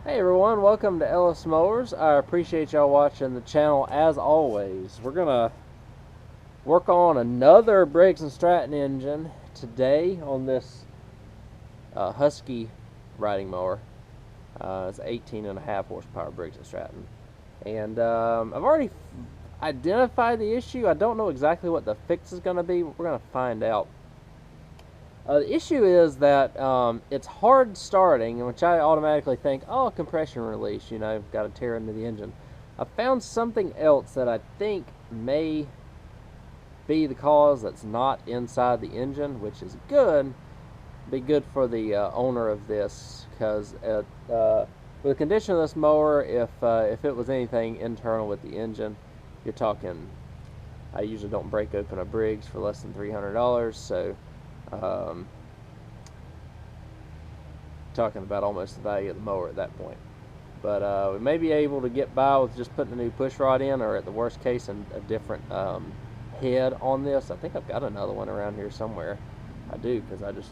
Hey everyone, welcome to Ellis Mowers. I appreciate y'all watching the channel as always. We're gonna work on another Briggs & Stratton engine today on this Huskee riding mower. It's 18.5 horsepower Briggs & Stratton. And I've already identified the issue. I don't know exactly what the fix is gonna be, but we're gonna find out. The issue is that it's hard starting, which I automatically think, oh, compression release, you know, got to tear into the engine. I found something else that I think may be the cause that's not inside the engine, which is good. Be good for the owner of this, because with the condition of this mower, if it was anything internal with the engine, you're talking, I usually don't break open a Briggs for less than $300, so talking about almost the value of the mower at that point. But we may be able to get by with just putting a new push rod in, or at the worst case, a different head on this. I think I've got another one around here somewhere. I do, because I just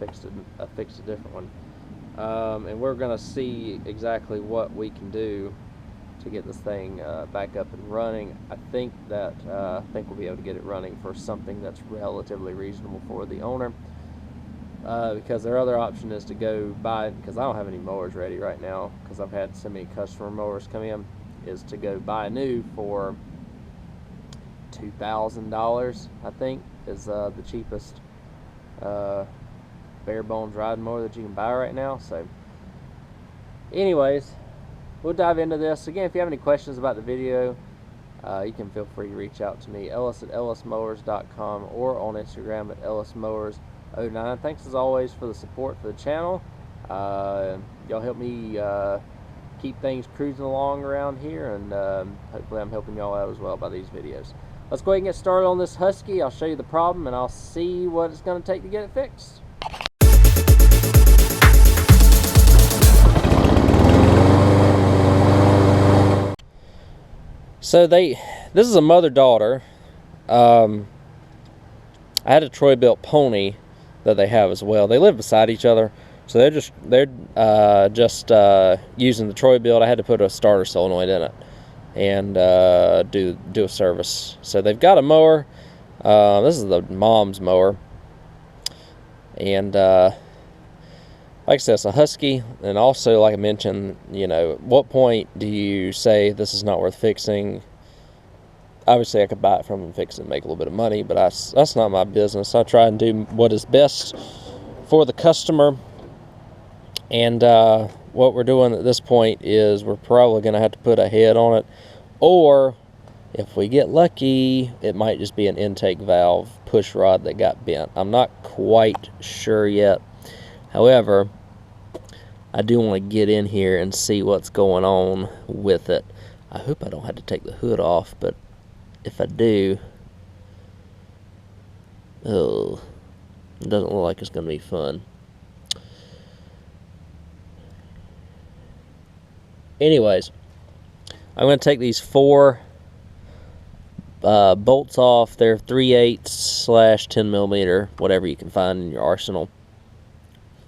fixed a different one. And we're going to see exactly what we can do to get this thing back up and running. I think we'll be able to get it running for something that's relatively reasonable for the owner. Because their other option is to go buy, because I don't have any mowers ready right now, because I've had so many customer mowers come in, is to go buy new for $2,000, I think, is the cheapest bare bones riding mower that you can buy right now. So anyways, we'll dive into this. Again, if you have any questions about the video, you can feel free to reach out to me, Ellis at ellismowers.com, or on Instagram at ellismowers09. Thanks as always for the support for the channel. Y'all help me keep things cruising along around here, and hopefully I'm helping y'all out as well by these videos. Let's go ahead and get started on this Huskee. I'll show you the problem, and I'll see what it's going to take to get it fixed. So this is a mother-daughter. I had a Troy-built pony that they have as well. They live beside each other, so they're just using the Troy-built. I had to put a starter solenoid in it and do a service. So they've got a mower. This is the mom's mower, and like I said, it's a Huskee. And also, like I mentioned, you know, at what point do you say this is not worth fixing? Obviously, I could buy it from them, fix it, and make a little bit of money, but that's not my business. I try and do what is best for the customer. And what we're doing at this point is we're probably going to have to put a head on it, or if we get lucky, it might just be an intake valve push rod that got bent. I'm not quite sure yet. However, I do want to get in here and see what's going on with it. I hope I don't have to take the hood off, but if I do, oh, it doesn't look like it's going to be fun. Anyways, I'm going to take these 4 bolts off. They're 3/8/10 millimeter, whatever you can find in your arsenal.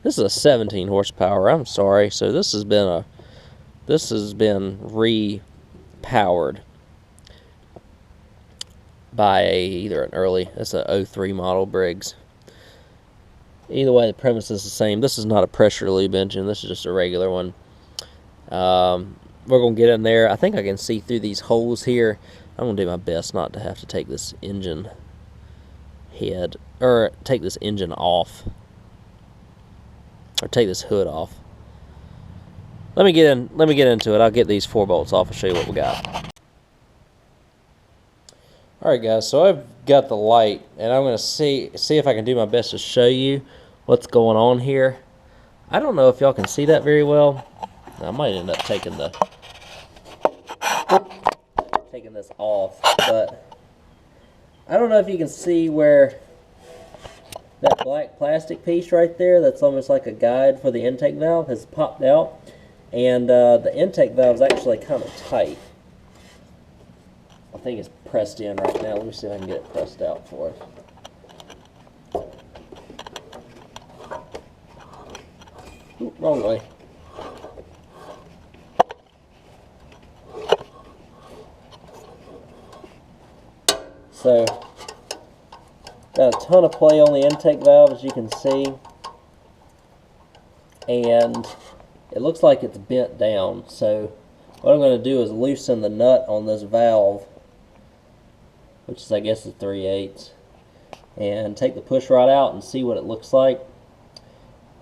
This is a 17 horsepower. I'm sorry. So this has been re-powered by either an early, it's a 03 model Briggs. Either way, the premise is the same. This is not a pressure lube engine. This is just a regular one. We're going to get in there. I think I can see through these holes here. I'm going to do my best not to have to take this engine head, or take this engine off, or take this hood off. Let me get into it. I'll get these 4 bolts off and show you what we got. Alright guys, so I've got the light, and I'm going to see if I can do my best to show you what's going on here. I don't know if y'all can see that very well. I might end up taking this off, but I don't know if you can see where that black plastic piece right there, that's almost like a guide for the intake valve, has popped out, and the intake valve is actually kind of tight. I think it's pressed in right now. Let me see if I can get it pressed out for us. Ooh, wrong way. So, got a ton of play on the intake valve, as you can see. And it looks like it's bent down. So, what I'm going to do is loosen the nut on this valve, which is, I guess, a 3/8, and take the push rod out and see what it looks like.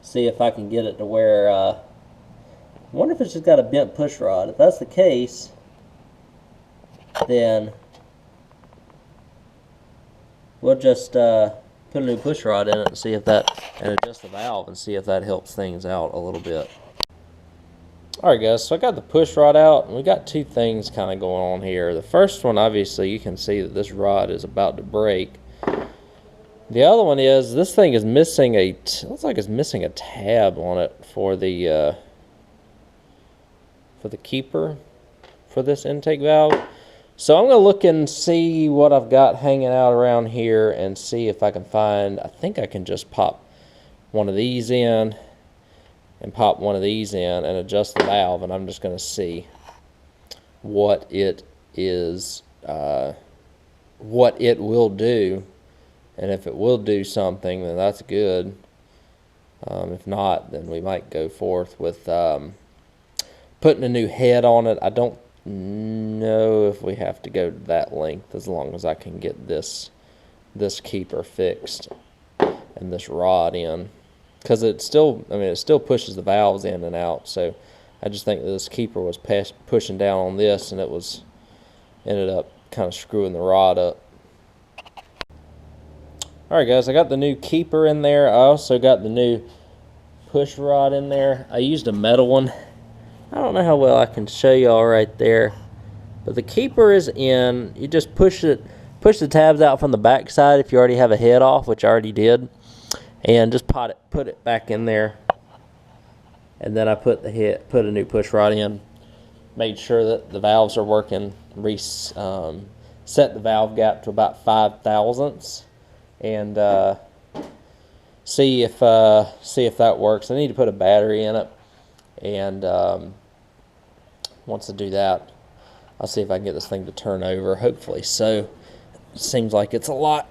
See if I can get it to where, I wonder if it's just got a bent push rod. If that's the case, then we'll just put a new push rod in it and see if that, and adjust the valve and see if that helps things out a little bit. Alright guys, so I got the push rod out, and we got two things kind of going on here. The first one, obviously, you can see that this rod is about to break. The other one is, this thing is missing looks like it's missing a tab on it for the keeper for this intake valve. So I'm going to look and see what I've got hanging out around here and see if I can find, I think I can just pop one of these in and pop one of these in and adjust the valve, and I'm just going to see what it is, what it will do, and if it will do something, then that's good. If not, then we might go forth with putting a new head on it. I don't know if we have to go to that length, as long as I can get this keeper fixed and this rod in. Because it still pushes the valves in and out. So I just think that this keeper was pushing down on this, and it ended up kind of screwing the rod up. Alright guys, I got the new keeper in there. I also got the new push rod in there. I used a metal one. I don't know how well I can show y'all right there, but the keeper is in. You just push the tabs out from the back side if you already have a head off, which I already did. And just put it back in there, and then I put a new push rod in. Made sure that the valves are working. Set the valve gap to about 5 thousandths, and see if that works. I need to put a battery in it, and once I do that, I'll see if I can get this thing to turn over. Hopefully so. It seems like it's a lot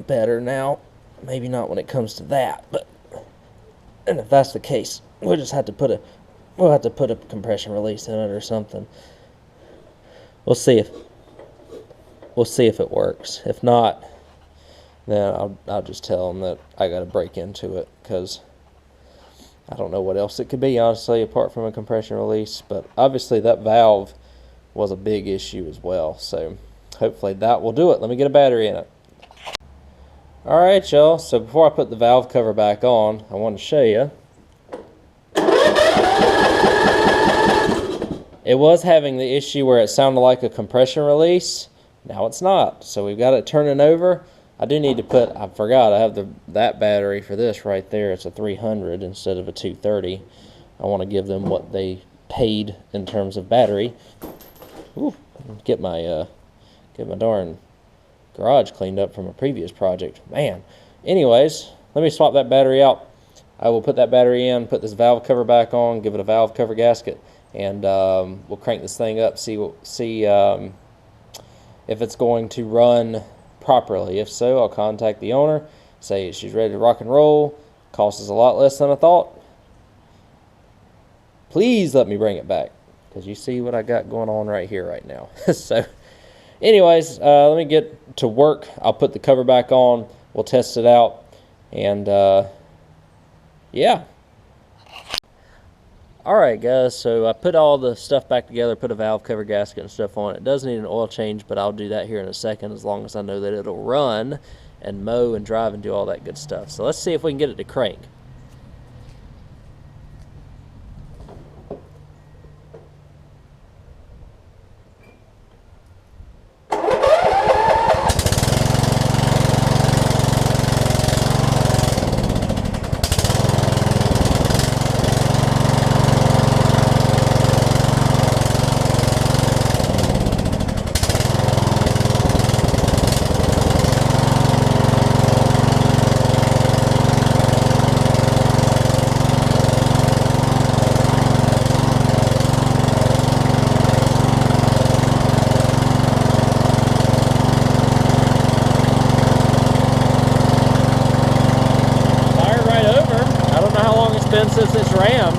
better now. Maybe not when it comes to that, but, and if that's the case, we'll have to put a compression release in it or something. We'll see if it works. If not, then I'll just tell them that I got to break into it, because I don't know what else it could be, honestly, apart from a compression release. But obviously that valve was a big issue as well, so hopefully that will do it. Let me get a battery in it. Alright y'all, so before I put the valve cover back on, I want to show you. It was having the issue where it sounded like a compression release. Now it's not. So we've got it turning over. I do need to put, I forgot, I have that battery for this right there. It's a 300 instead of a 230. I want to give them what they paid in terms of battery. Ooh, get my darn garage cleaned up from a previous project. Man. Anyways, let me swap that battery out. I will put that battery in, put this valve cover back on, give it a valve cover gasket, and we'll crank this thing up, see if it's going to run properly. If so, I'll contact the owner, say she's ready to rock and roll. Cost us a lot less than I thought. Please let me bring it back, because you see what I got going on right here right now. So anyways, let me get to work. I'll put the cover back on. We'll test it out. And, yeah. Alright, guys. So I put all the stuff back together, put a valve cover gasket and stuff on it. It does need an oil change, but I'll do that here in a second, as long as I know that it'll run and mow and drive and do all that good stuff. So let's see if we can get it to crank. since it's rammed.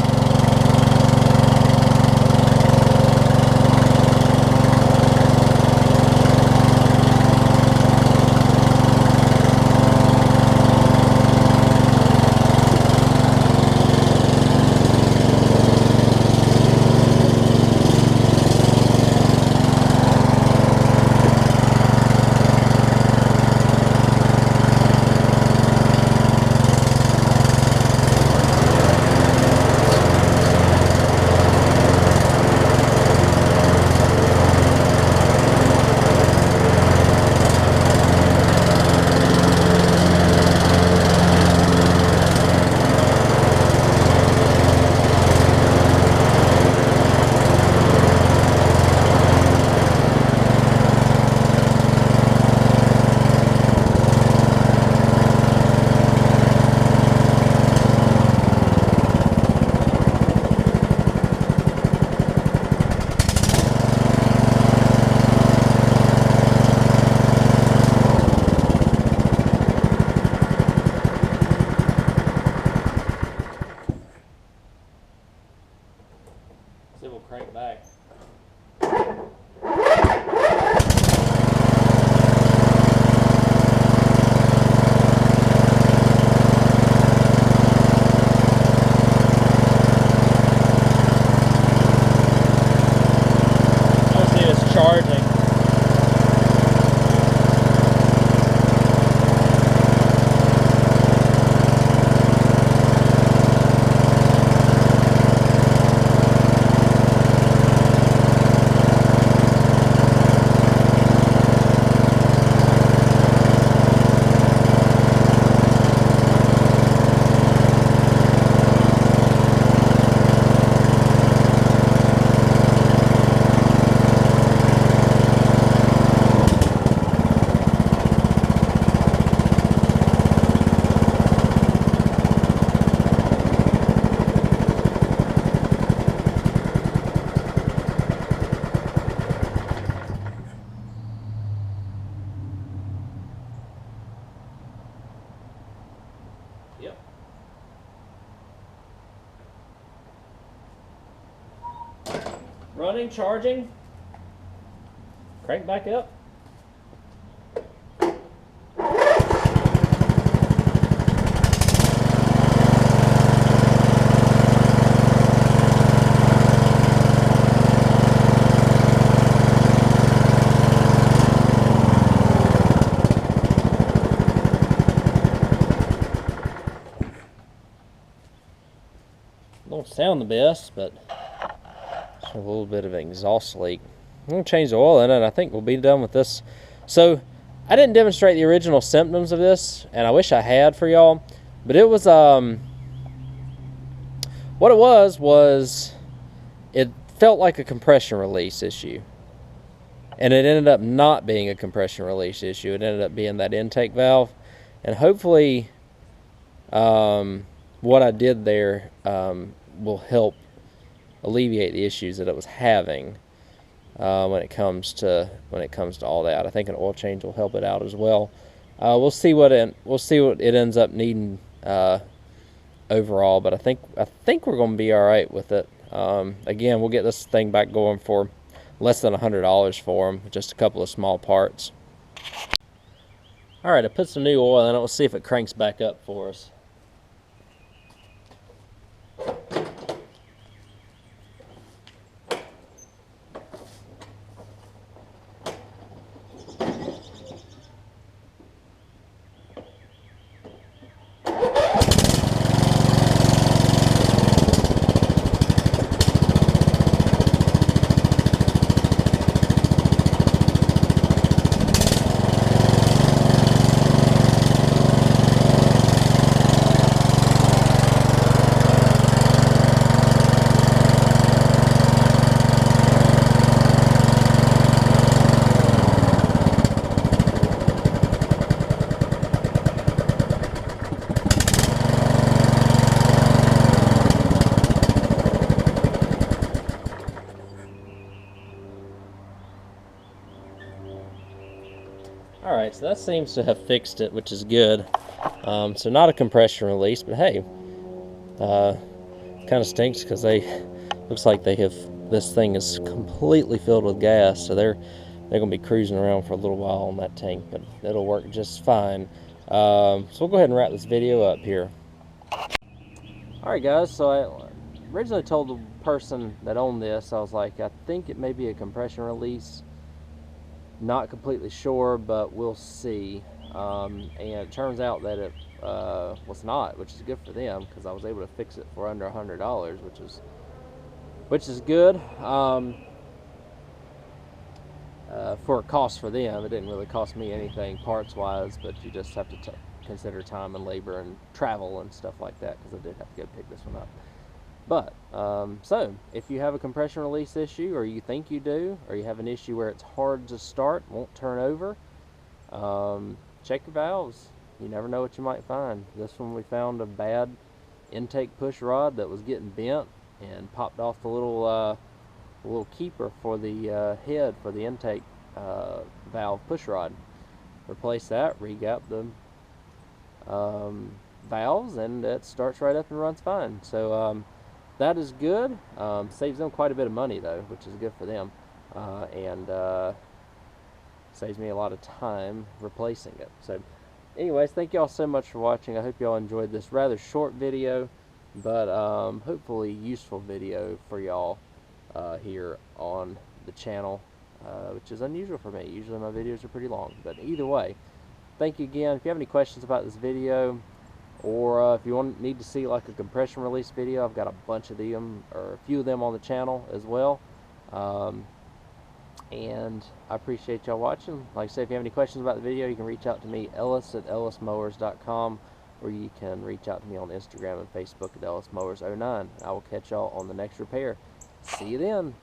See if we'll crank back. Let's see, it's charging. Yep. Running, charging. Crank back up. Don't sound the best, but it's a little bit of an exhaust leak. I'm going to change the oil in it. I think we'll be done with this. So I didn't demonstrate the original symptoms of this, and I wish I had for y'all, but it was what it was it felt like a compression release issue, and it ended up not being a compression release issue. It ended up being that intake valve, and hopefully what I did there will help alleviate the issues that it was having when it comes to all that. I think an oil change will help it out as well. We'll see what it ends up needing overall, but I think we're going to be all right with it. Again, we'll get this thing back going for less than $100 for them, just a couple of small parts. All right, I put some new oil in it. We'll see if it cranks back up for us. Alright, so that seems to have fixed it, which is good. So not a compression release, but hey, Kind of stinks because looks like this thing is completely filled with gas, so they're gonna be cruising around for a little while on that tank, but it'll work just fine. So we'll go ahead and wrap this video up here. Alright guys, so I originally told the person that owned this, I was like, I think it may be a compression release. Not completely sure, but we'll see. And it turns out that it was not, which is good for them, because I was able to fix it for under $100, which is good. For a cost for them, it didn't really cost me anything parts wise, but you just have to consider time and labor and travel and stuff like that, because I did have to go pick this one up. But so if you have a compression release issue, or you think you do, or you have an issue where it's hard to start, won't turn over, check your valves. You never know what you might find. This one, we found a bad intake push rod that was getting bent and popped off the little keeper for the head for the intake valve push rod. Replace that, re-gap the valves, and it starts right up and runs fine. So that is good. Saves them quite a bit of money though, which is good for them, and saves me a lot of time replacing it. So anyways, thank y'all so much for watching. I hope y'all enjoyed this rather short video, but hopefully useful video for y'all here on the channel, which is unusual for me. Usually my videos are pretty long, but either way, thank you again. If you have any questions about this video, or if you need to see like a compression release video, I've got a bunch of them, or a few of them on the channel as well. And I appreciate y'all watching. Like I said, if you have any questions about the video, you can reach out to me, Ellis at ellismowers.com, or you can reach out to me on Instagram and Facebook at ellismowers09. I will catch y'all on the next repair. See you then.